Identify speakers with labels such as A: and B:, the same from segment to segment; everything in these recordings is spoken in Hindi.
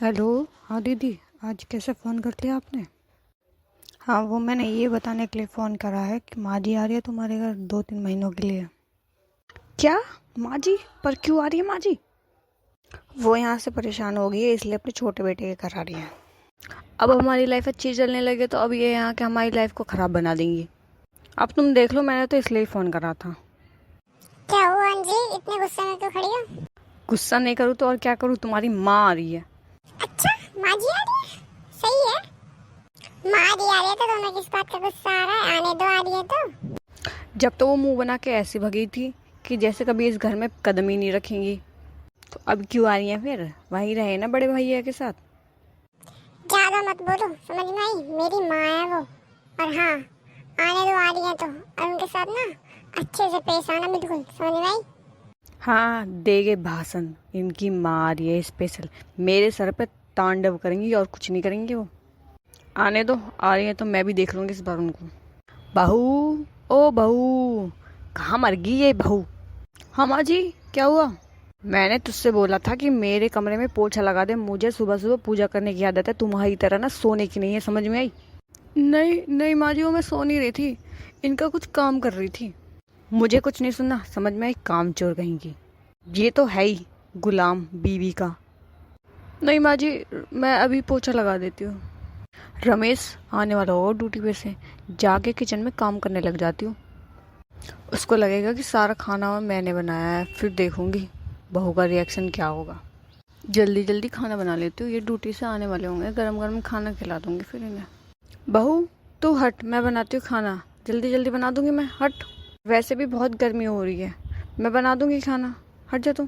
A: हेलो। हाँ दीदी, आज कैसे फ़ोन कर लिया आपने? हाँ, वो मैंने ये बताने के लिए फ़ोन करा है कि माँ जी आ रही है तुम्हारे घर 2-3 महीनों के लिए। क्या? माँ जी? पर क्यों आ रही है माँ जी? वो यहाँ से परेशान हो गई है, इसलिए अपने छोटे बेटे के घर आ रही है। अब हमारी लाइफ अच्छी चलने लगे तो अब ये यहाँ के हमारी लाइफ को ख़राब बना देंगी। अब तुम देख लो, मैंने तो इसलिए ही फ़ोन करा था।
B: क्या हुआ अंजलि, इतने गुस्से में क्यों खड़ी हो?
A: गुस्सा नहीं करूँ तो और क्या करूँ, तुम्हारी माँ आ रही है।
B: अच्छा, माँ जी आ रही है। सही है, माँ जी आ रही है तो तुम्हें किस बात का गुस्सा आ रहा है? आने दो, आ रही है तो।
A: जब तो वो मुंह बना के ऐसी भगी थी कि जैसे कभी इस घर में कदम ही नहीं रखेंगी, तो अब क्यों आ रही हैं फिर? वहीं रहे ना बड़े भैया के साथ।
B: ज्यादा मत बोलो, समझ में आई? मेरी माँ है वो। और हाँ, आने दो, आ रही है तो। और उनके साथ ना अच्छे से पेश आना, बिल्कुल, समझ में आई?
A: हाँ, देगे भाषण। इनकी माँ आ रही है स्पेशल, मेरे सर पे तांडव करेंगी और कुछ नहीं करेंगी वो। आने दो, आ रही है तो मैं भी देख लूंगी इस बार उनको। बहू, ओ बहू, कहाँ मर गई ये बहू? हाँ माँ जी, क्या हुआ? मैंने तुझसे बोला था कि मेरे कमरे में पोछा लगा दे, मुझे सुबह सुबह पूजा करने की आदत है, तुम्हारी तरह ना सोने की नहीं है, समझ में आई? नहीं नहीं माँ जी, वो मैं सो नहीं रही थी, इनका कुछ काम कर रही थी। मुझे कुछ नहीं सुनना, समझ में आई? कामचोर कहीं की। ये तो है ही गुलाम बीवी का। नहीं माँ जी, मैं अभी पोछा लगा देती हूँ। रमेश आने वाला होगा ड्यूटी पे से, जाके किचन में काम करने लग जाती हूँ। उसको लगेगा कि सारा खाना मैंने बनाया है, फिर देखूंगी बहू का रिएक्शन क्या होगा। जल्दी जल्दी खाना बना लेती हूँ, ये ड्यूटी से आने वाले होंगे, गरम गरम खाना खिला दूंगी फिर इन्हें। बहू, तू हट, मैं बनाती हूँ खाना, जल्दी जल्दी बना दूंगी मैं, हट। वैसे भी बहुत गर्मी हो रही है, मैं बना दूंगी खाना, हट जा तू।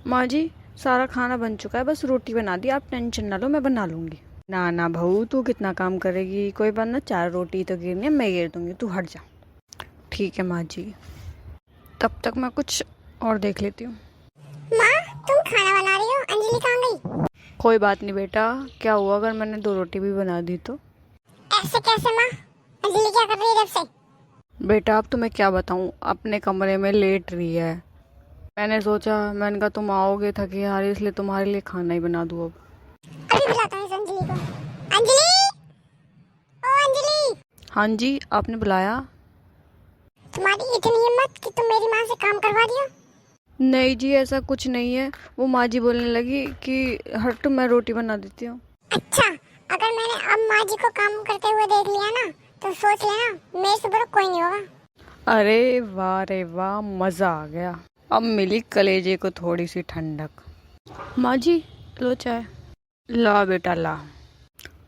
A: माँ जी, सारा खाना बन चुका है, बस रोटी बना दी, आप टेंशन ना लो, मैं बना लूंगी। ना ना बहू, तू कितना काम करेगी, कोई बात ना, 4 रोटी तो गिरनी है, मैं गिर दूंगी, तू हट जा। ठीक है माँ जी, तब तक मैं कुछ और देख लेती हूँ।
B: माँ, तुम खाना बना रही हो, अंजलि कहाँ गई?
A: कोई बात नहीं बेटा, क्या हुआ अगर मैंने 2 रोटी भी बना दी तो?
B: ऐसे कैसे माँ? अंजलि क्या कर रही है जब से?
A: बेटा अब तुम्हें क्या बताऊँ, अपने कमरे में लेट रही है। मैंने सोचा, मैंने कहा तुम आओगे थकी हारी, इसलिए तुम्हारे लिए खाना ही बना दूँ अब।
B: अभी बुलाता हूँ इस अंजलि को। अंजलि, ओ अंजलि।
A: हाँ जी, आपने बुलाया?
B: तुम्हारी इतनी हिम्मत कि तुम मेरी माँ से काम करवा रही हो?
A: नहीं जी, ऐसा कुछ नहीं है, वो माँ जी बोलने लगी कि हट, मैं रोटी बना देती हूँ।
B: अच्छा, अगर मैंने अब माँ जी को काम करते हुए देख लिया ना, तो सोच लेना मेरे से बड़ा कोई नहीं होगा।
A: अरे वाह रे वाह, मज़ा आ गया, अब मिली कलेजे को थोड़ी सी ठंडक। माँ जी, लो चाय। ला बेटा ला।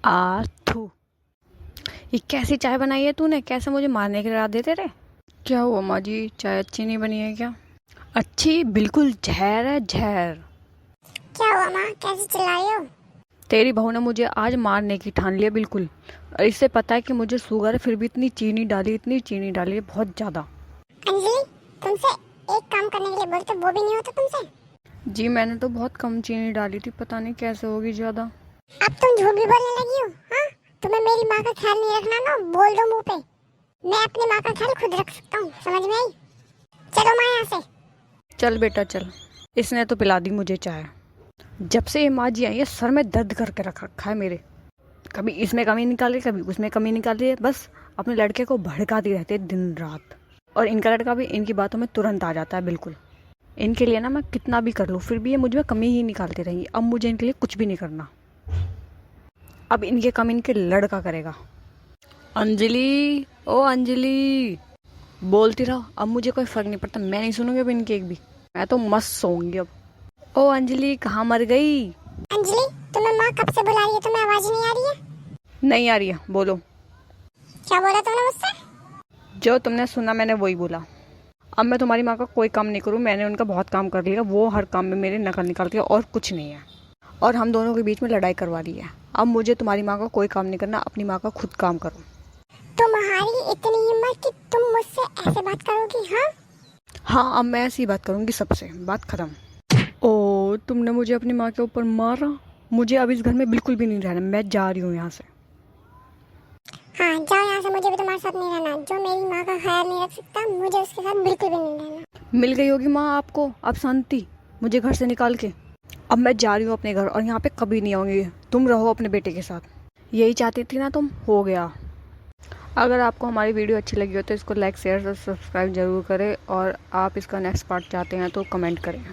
A: आ थू, ये कैसी चाय बनाई है तूने, कैसे मुझे मारने के इरादे तेरे? क्या हुआ माँ जी, चाय अच्छी नहीं बनी है क्या? अच्छी बिल्कुल जहर है, जहर।
B: क्या हुआ माँ, कैसे चिल्ला रही हो?
A: तेरी बहू ने मुझे आज मारने की ठान लिया बिल्कुल। और इससे पता है कि मुझे शुगर है, फिर भी इतनी चीनी डाली, इतनी चीनी डाली है, बहुत ज़्यादा।
B: अंजलि, तुमसे एक काम करने के लिए बोलते वो भी नहीं होता तुमसे?
A: जी मैंने तो बहुत कम चीनी डाली थी, पता नहीं कैसे होगी ज़्यादा।
B: अब तुम झूठ भी बोलने लगी हो? हाँ, तुम्हें मेरी माँ का ख्याल नहीं रखना ना, बोल दो मुंह पे। मैं अपनी माँ का ख्याल खुद रख सकता हूँ, समझ में आई? चलो माँ यहाँ से।
A: चल बेटा चल, इसने तो पिला दी मुझे चाय। जब से ये माँ जी आई है, सर में दर्द करके रख रखा है मेरे। कभी इसमें कमी निकाल रही, कभी उसमें कमी निकाल रही है, बस अपने लड़के को भड़काती रहती है दिन रात। और इनका लड़का भी इनकी बातों में तुरंत आ जाता है बिल्कुल। इनके लिए ना मैं कितना भी कर लूँ, फिर भी ये मुझ में कमी ही निकालती रहेंगी। अब मुझे इनके लिए कुछ भी नहीं करना, अब इनके कम इनके लड़का करेगा। अंजलि, ओ अंजलि, बोलती रहो, अब मुझे कोई फर्क नहीं पड़ता, मैं नहीं सुनूंगी अब इनकी एक भी। मैं तो मस्त सोऊंगी अब। ओ अंजलि, कहाँ मर गई?
B: अंजलि, तुम्हें माँ कब से बुला रही है, तुम्हें आवाज नहीं आ रही है?
A: नहीं आ रही है, बोलो।
B: क्या बोला तुमने मुझसे?
A: जो तुमने सुना मैंने वही बोला। अब मैं तुम्हारी माँ का कोई काम नहीं करूँ, मैंने उनका बहुत काम कर लिया, वो हर काम में मेरे नकल निकालती है और कुछ नहीं है। और हम दोनों के बीच में लड़ाई करवा रही है। अब मुझे तुम्हारी माँ का कोई काम नहीं करना, अपनी माँ का खुद काम करो।
B: तुम्हारी इतनी हिम्मत कि तुम मुझसे ऐसे बात करोगी? हाँ
A: हाँ, अब मैं ऐसी बात करूँगी सबसे, बात खत्म। ओ, तुमने मुझे अपनी माँ के ऊपर मारा, मुझे अब इस घर में बिल्कुल भी नहीं रहना, मैं जा रही हूँ यहाँ से।
B: हाँ, जाओ यहाँ से, मुझे भी तुम्हारे साथ नहीं रहना। जो मेरी माँ का ख्याल नहीं रख सकता, मुझे उसके साथ बिल्कुल भी नहीं रहना।
A: मिल गई होगी माँ आपको अब शांति, मुझे घर से निकाल के। अब मैं जा रही हूँ अपने घर और यहाँ पे कभी नहीं आऊँगी। तुम रहो अपने बेटे के साथ। यही चाहती थी ना तुम, हो गया। अगर आपको हमारी वीडियो अच्छी लगी हो तो इसको लाइक शेयर और सब्सक्राइब ज़रूर करें, और आप इसका नेक्स्ट पार्ट चाहते हैं तो कमेंट करें।